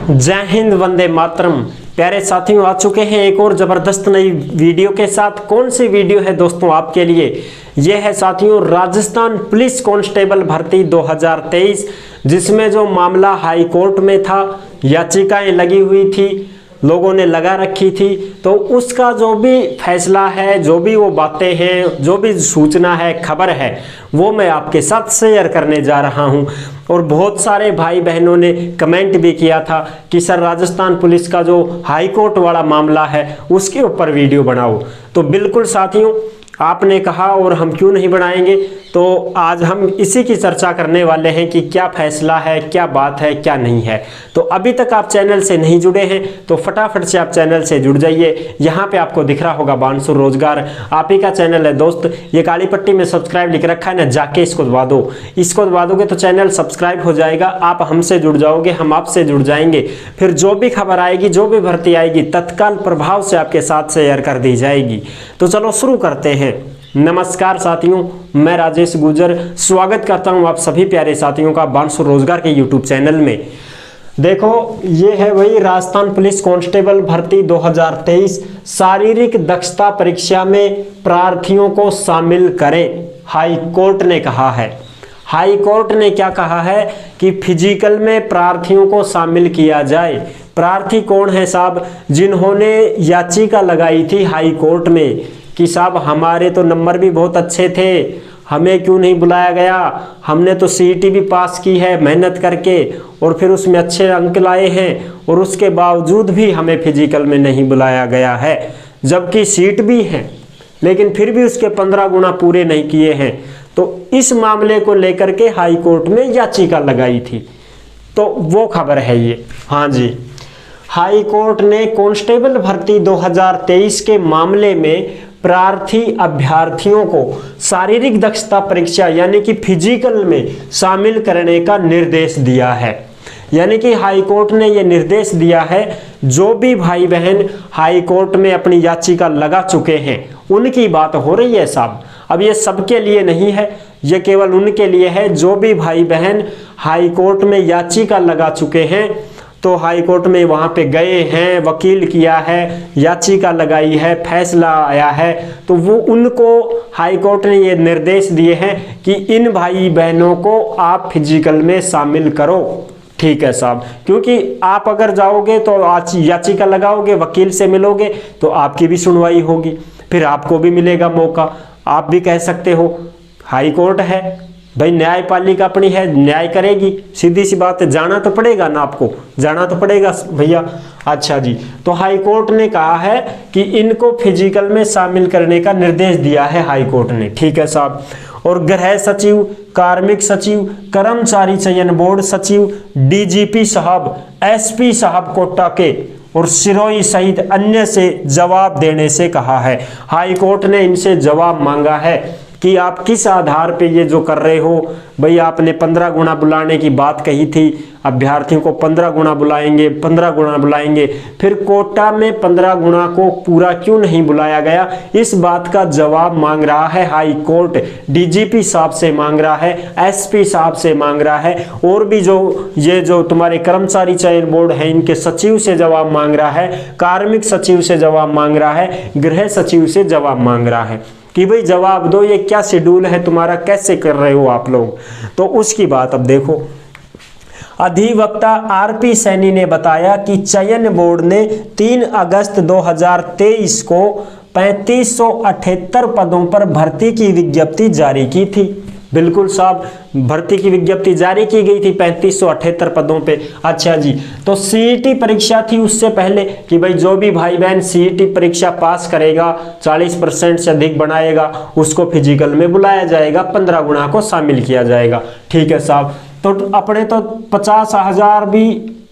जय हिंद, वंदे मातरम। प्यारे साथियों, आ चुके हैं एक और जबरदस्त नई वीडियो के साथ। कौन सी वीडियो है दोस्तों आपके लिए? यह है साथियों राजस्थान पुलिस कांस्टेबल भर्ती 2023, जिसमें जो मामला हाई कोर्ट में था, याचिकाएं लगी हुई थी, लोगों ने लगा रखी थी, तो उसका जो भी फैसला है, जो भी वो बातें हैं, जो भी सूचना है, खबर है, वो मैं आपके साथ शेयर करने जा रहा हूं। और बहुत सारे भाई बहनों ने कमेंट भी किया था कि सर राजस्थान पुलिस का जो हाई कोर्ट वाला मामला है उसके ऊपर वीडियो बनाओ। तो बिल्कुल साथियों, आपने कहा और हम क्यों नहीं बनाएंगे। तो आज हम इसी की चर्चा करने वाले हैं कि क्या फैसला है, क्या बात है, क्या नहीं है। तो अभी तक आप चैनल से नहीं जुड़े हैं तो फटाफट से आप चैनल से जुड़ जाइए। यहाँ पे आपको दिख रहा होगा बानसूर रोजगार, आप ही का चैनल है दोस्त। ये काली पट्टी में सब्सक्राइब लिख रखा है ना, जाके इसको दबा दो। इसको दबा दोगे तो चैनल सब्सक्राइब हो जाएगा, आप हमसे जुड़ जाओगे, हम आपसे जुड़ जाएंगे। फिर जो भी खबर आएगी, जो भी भर्ती आएगी, तत्काल प्रभाव से आपके साथ शेयर कर दी जाएगी। तो चलो शुरू करते हैं। नमस्कार साथियों, मैं राजेश गुजर स्वागत करता हूं आप सभी प्यारे साथियों का बानसूर रोजगार के यूट्यूब चैनल में। देखो, ये है वही राजस्थान पुलिस कांस्टेबल भर्ती 2023। शारीरिक दक्षता परीक्षा में प्रार्थियों को शामिल करें, हाई कोर्ट ने कहा है। हाई कोर्ट ने क्या कहा है कि फिजिकल में प्रार्थियों को शामिल किया जाए। प्रार्थी कौन है साहब? जिन्होंने याचिका लगाई थी हाई कोर्ट में कि साहब हमारे तो नंबर भी बहुत अच्छे थे, हमें क्यों नहीं बुलाया गया, हमने तो सीईटी भी पास की है मेहनत करके और फिर उसमें अच्छे अंक लाए हैं और उसके बावजूद भी हमें फिजिकल में नहीं बुलाया गया है, जबकि सीट भी है लेकिन फिर भी उसके 15 गुना पूरे नहीं किए हैं। तो इस मामले को लेकर के हाई कोर्ट में याचिका लगाई थी, तो वो खबर है ये। हाँ जी, हाई कोर्ट ने कांस्टेबल भर्ती 2023 के मामले में प्रार्थी अभ्यर्थियों को शारीरिक दक्षता परीक्षा यानी कि फिजिकल में शामिल करने का निर्देश दिया है। यानी कि हाई कोर्ट ने यह निर्देश दिया है, जो भी भाई बहन हाई कोर्ट में अपनी याचिका लगा चुके हैं उनकी बात हो रही है साहब। अब ये सबके लिए नहीं है, ये केवल उनके लिए है जो भी भाई बहन हाई कोर्ट में याचिका लगा चुके हैं। तो हाई कोर्ट में वहां पे गए हैं, वकील किया है, याचिका लगाई है, फैसला आया है, तो वो उनको हाई कोर्ट ने ये निर्देश दिए हैं कि इन भाई बहनों को आप फिजिकल में शामिल करो। ठीक है साहब, क्योंकि आप अगर जाओगे तो आज याचिका लगाओगे, वकील से मिलोगे तो आपकी भी सुनवाई होगी, फिर आपको भी मिलेगा मौका, आप भी कह सकते हो। हाई कोर्ट है भाई, न्यायपालिका अपनी है, न्याय करेगी, सीधी सी बात है। जाना तो पड़ेगा ना, आपको जाना तो पड़ेगा भैया। अच्छा जी, तो हाई कोर्ट ने कहा है कि इनको फिजिकल में शामिल करने का निर्देश दिया है हाई कोर्ट ने। ठीक है साहब। और गृह सचिव, कार्मिक सचिव, कर्मचारी चयन बोर्ड सचिव, डीजीपी साहब, एसपी साहब कोटा के और सिरोही सहित अन्य से जवाब देने से कहा है। हाई कोर्ट ने इनसे जवाब मांगा है कि आप किस आधार पे ये जो कर रहे हो। भाई आपने 15 गुना बुलाने की बात कही थी, अभ्यर्थियों को 15 गुना बुलाएंगे, 15 गुना बुलाएंगे, फिर कोटा में 15 गुना को पूरा क्यों नहीं बुलाया गया? इस बात का जवाब मांग रहा है हाई कोर्ट। डीजीपी साहब से मांग रहा है, एसपी साहब से मांग रहा है, और भी जो तुम्हारे कर्मचारी चयन बोर्ड है इनके सचिव से जवाब मांग रहा है, कार्मिक सचिव से जवाब मांग रहा है, गृह सचिव से जवाब मांग रहा है कि भाई जवाब दो, ये क्या शेड्यूल है तुम्हारा, कैसे कर रहे हो आप लोग। तो उसकी बात अब देखो। अधिवक्ता आरपी सैनी ने बताया कि चयन बोर्ड ने 3 अगस्त 2023 को 3578 पदों पर भर्ती की विज्ञप्ति जारी की थी। बिल्कुल साहब, भर्ती की विज्ञप्ति जारी की गई थी 3578 पदों पे। अच्छा जी, तो सीईटी परीक्षा थी उससे पहले कि भाई जो भी भाई बहन सीईटी परीक्षा पास करेगा, 40% से अधिक बनाएगा, उसको फिजिकल में बुलाया जाएगा, 15 गुना को शामिल किया जाएगा। ठीक है साहब। तो अपने तो 50,000 भी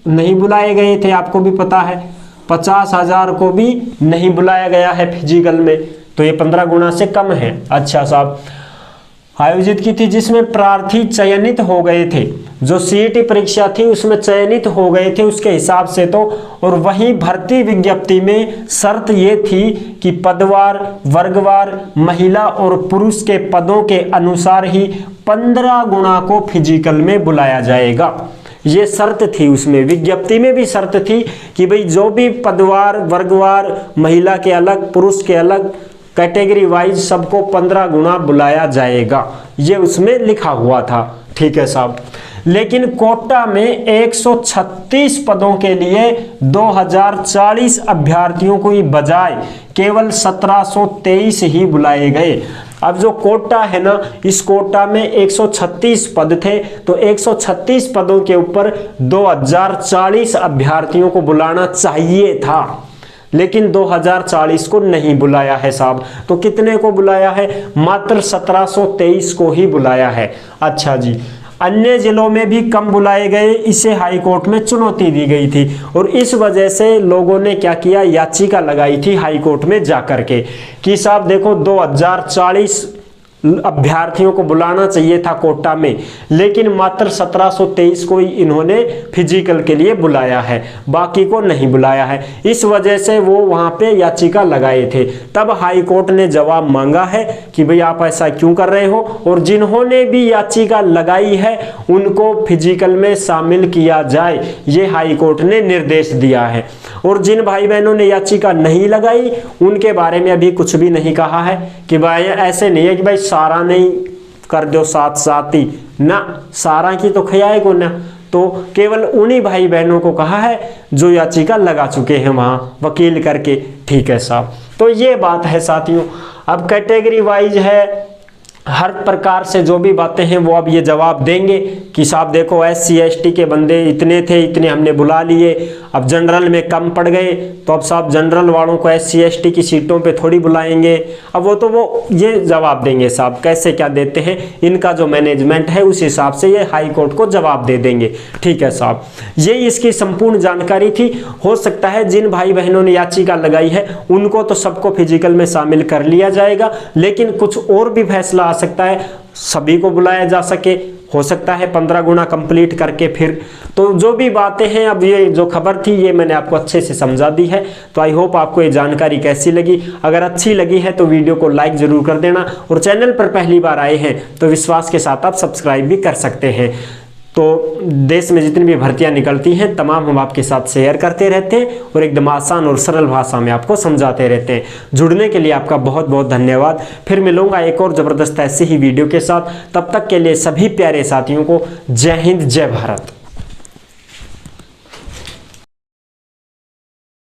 नहीं बुलाए गए थे, आपको भी पता है, 50,000 को भी नहीं बुलाया गया है फिजिकल में, तो ये 15 गुना से कम है। अच्छा साहब, आयोजित की थी जिसमें प्रार्थी चयनित हो गए थे, जो सीईटी परीक्षा थी उसमें चयनित हो गए थे उसके हिसाब से तो। और वहीं भर्ती विज्ञप्ति में शर्त ये थी कि पदवार, वर्गवार, महिला और पुरुष के पदों के अनुसार ही 15 गुना को फिजिकल में बुलाया जाएगा। ये शर्त थी, उसमें विज्ञप्ति में भी शर्त थी कि भाई जो भी पदवार वर्गवार, महिला के अलग पुरुष के अलग, कैटेगरी वाइज सबको 15 गुना बुलाया जाएगा, ये उसमें लिखा हुआ था। ठीक है साहब, लेकिन कोटा में 136 पदों के लिए 2040 अभ्यर्थियों को ही बजाय केवल 1723 ही बुलाए गए। अब जो कोटा है ना, इस कोटा में 136 पद थे, तो 136 पदों के ऊपर 2040 अभ्यर्थियों को बुलाना चाहिए था, लेकिन 2040 को नहीं बुलाया है साहब। तो कितने को बुलाया है? मात्र 1723 को ही बुलाया है। अच्छा जी, अन्य जिलों में भी कम बुलाए गए, इसे हाई कोर्ट में चुनौती दी गई थी और इस वजह से लोगों ने क्या किया, याचिका लगाई थी हाई कोर्ट में जाकर के कि साहब देखो 2040 अभ्यर्थियों को बुलाना चाहिए था कोटा में, लेकिन मात्र 1723 को ही इन्होंने फिजिकल के लिए बुलाया है, बाकी को नहीं बुलाया है। इस वजह से वो वहाँ पे याचिका लगाए थे। तब हाई कोर्ट ने जवाब मांगा है कि भाई आप ऐसा क्यों कर रहे हो, और जिन्होंने भी याचिका लगाई है उनको फिजिकल में शामिल किया जाए, ये हाई कोर्ट ने निर्देश दिया है। और जिन भाई बहनों ने याचिका नहीं लगाई उनके बारे में अभी कुछ भी नहीं कहा है कि भाई ऐसे नहीं है कि भाई सारा नहीं कर दो साथ साथ ही ना, सारा की तो खयाए को ना, तो केवल उन्हीं भाई बहनों को कहा है जो याचिका लगा चुके हैं वहां वकील करके। ठीक है साहब, तो ये बात है साथियों। अब कैटेगरी वाइज है, हर प्रकार से जो भी बातें हैं वो अब ये जवाब देंगे कि साहब देखो SC ST के बंदे इतने थे, इतने हमने बुला लिए, अब जनरल में कम पड़ गए, तो अब साहब जनरल वालों को SC ST की सीटों पे थोड़ी बुलाएंगे। अब वो ये जवाब देंगे साहब, कैसे क्या देते हैं, इनका जो मैनेजमेंट है उस हिसाब से ये हाई कोर्ट को जवाब दे देंगे। ठीक है साहब, ये इसकी संपूर्ण जानकारी थी। हो सकता है जिन भाई बहनों ने याचिका लगाई है उनको तो सबको फिजिकल में शामिल कर लिया जाएगा, लेकिन कुछ और भी फैसला आ सकता है, सभी को बुलाया जा सके, हो सकता है 15 गुना कंप्लीट करके फिर। तो जो भी बातें हैं, अब ये जो खबर थी ये मैंने आपको अच्छे से समझा दी है। तो आई होप आपको ये जानकारी कैसी लगी। अगर अच्छी लगी है तो वीडियो को लाइक जरूर कर देना, और चैनल पर पहली बार आए हैं तो विश्वास के साथ आप सब्सक्राइब भी कर सकते हैं। तो देश में जितनी भी भर्तियां निकलती हैं तमाम हम आपके साथ शेयर करते रहते हैं और एकदम आसान और सरल भाषा में आपको समझाते रहते हैं। जुड़ने के लिए आपका बहुत बहुत धन्यवाद। फिर मिलूंगा एक और ज़बरदस्त ऐसी ही वीडियो के साथ। तब तक के लिए सभी प्यारे साथियों को जय हिंद, जय भारत।